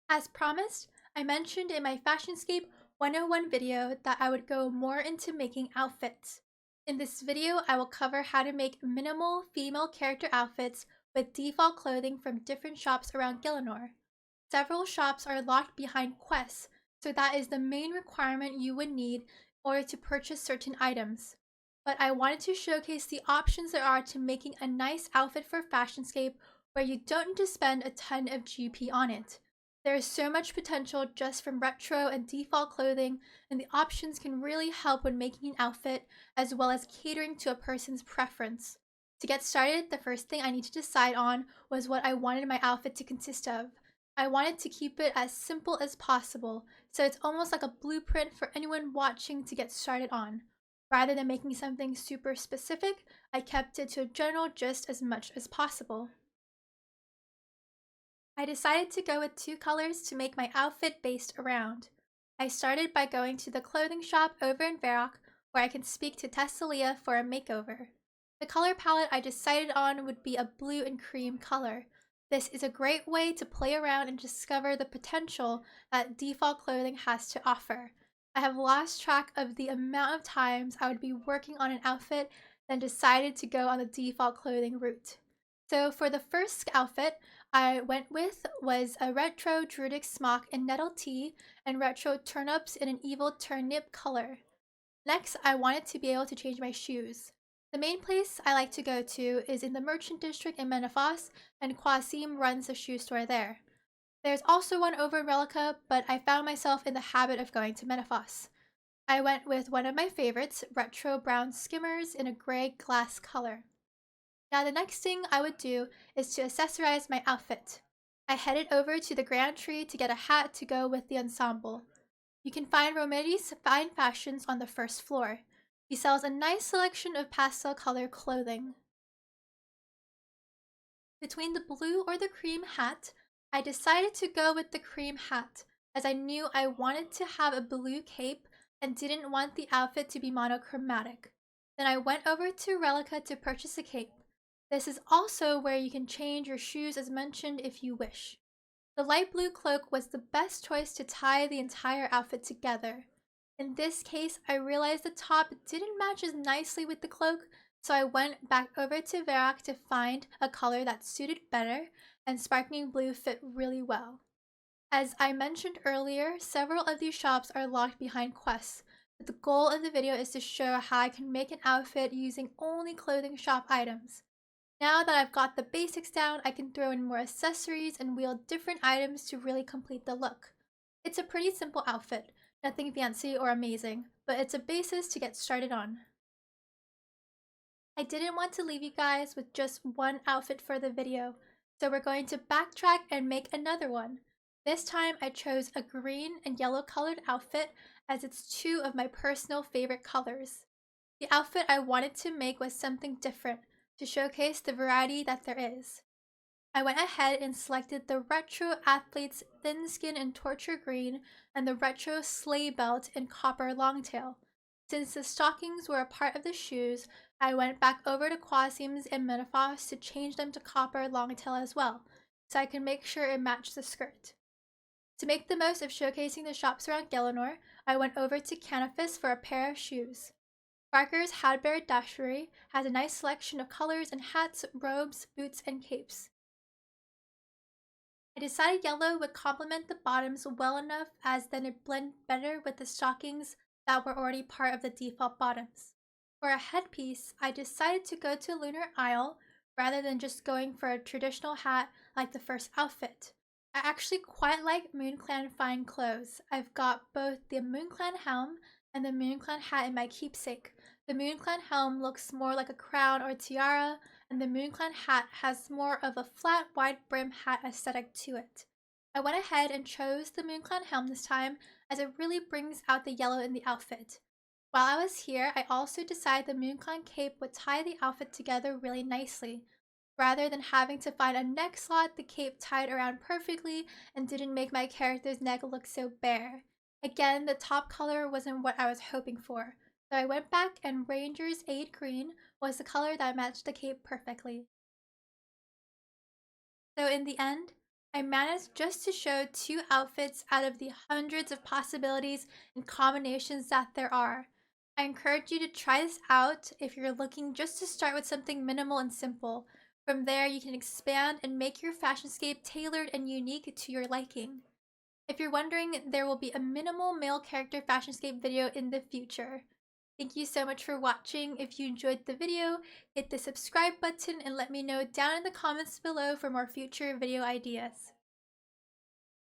As promised, I mentioned in my Fashionscape 101 video that I would go more into making outfits. In this video, I will cover how to make minimal female character outfits with default clothing from different shops around Gielinor. Several shops are locked behind quests, so that is the main requirement you would need in order to purchase certain items. But I wanted to showcase the options there are to making a nice outfit for Fashionscape where you don't need to spend a ton of GP on it. There is so much potential just from retro and default clothing, and the options can really help when making an outfit as well as catering to a person's preference. To get started, the first thing I need to decide on was what I wanted my outfit to consist of. I wanted to keep it as simple as possible, so it's almost like a blueprint for anyone watching to get started on. Rather than making something super specific, I kept it to a general gist as much as possible. I decided to go with two colors to make my outfit based around. I started by going to the clothing shop over in Varrock, where I can speak to Tessalia for a makeover. The color palette I decided on would be a blue and cream color. This is a great way to play around and discover the potential that default clothing has to offer. I have lost track of the amount of times I would be working on an outfit, then decided to go on the default clothing route. So for the first outfit I went with was a retro druidic smock in nettle tea and retro turnips in an evil turnip color. Next, I wanted to be able to change my shoes. The main place I like to go to is in the merchant district in Menefos, and Quasim runs a shoe store there. There's also one over in Relica, but I found myself in the habit of going to Menefos. I went with one of my favorites, retro brown skimmers in a gray glass color. Now the next thing I would do is to accessorize my outfit. I headed over to the Grand Tree to get a hat to go with the ensemble. You can find Romedi's Fine Fashions on the first floor. He sells a nice selection of pastel color clothing. Between the blue or the cream hat, I decided to go with the cream hat as I knew I wanted to have a blue cape and didn't want the outfit to be monochromatic. Then I went over to Relica to purchase a cape. This is also where you can change your shoes as mentioned if you wish. The light blue cloak was the best choice to tie the entire outfit together. In this case, I realized the top didn't match as nicely with the cloak, so I went back over to Varrock to find a color that suited better, and sparkling blue fit really well. As I mentioned earlier, several of these shops are locked behind quests, but the goal of the video is to show how I can make an outfit using only clothing shop items. Now that I've got the basics down, I can throw in more accessories and wield different items to really complete the look. It's a pretty simple outfit, nothing fancy or amazing, but it's a basis to get started on. I didn't want to leave you guys with just one outfit for the video, so we're going to backtrack and make another one. This time I chose a green and yellow colored outfit as it's two of my personal favorite colors. The outfit I wanted to make was something different, to showcase the variety that there is. I went ahead and selected the retro athlete's thin skin in torture green and the retro sleigh belt in copper longtail. Since the stockings were a part of the shoes, I went back over to Quasim's and Menefos to change them to copper longtail as well, so I could make sure it matched the skirt. To make the most of showcasing the shops around Gielinor, I went over to Canifis for a pair of shoes. Barker's Hadbury Dashery has a nice selection of colors in hats, robes, boots, and capes. I decided yellow would complement the bottoms well enough as then it blended better with the stockings that were already part of the default bottoms. For a headpiece, I decided to go to Lunar Isle rather than just going for a traditional hat like the first outfit. I actually quite like MoonClan fine clothes. I've got both the MoonClan helm and the MoonClan hat in my keepsake. The MoonClan helm looks more like a crown or tiara, and the MoonClan hat has more of a flat, wide brim hat aesthetic to it. I went ahead and chose the MoonClan helm this time as it really brings out the yellow in the outfit. While I was here, I also decided the MoonClan cape would tie the outfit together really nicely. Rather than having to find a neck slot, the cape tied around perfectly and didn't make my character's neck look so bare. Again, the top color wasn't what I was hoping for, so I went back and Ranger's Aid Green was the color that matched the cape perfectly. So in the end, I managed just to show 2 outfits out of the hundreds of possibilities and combinations that there are. I encourage you to try this out if you're looking just to start with something minimal and simple. From there, you can expand and make your fashionscape tailored and unique to your liking. If you're wondering, there will be a minimal male character fashionscape video in the future. Thank you so much for watching. If you enjoyed the video, hit the subscribe button and let me know down in the comments below for more future video ideas.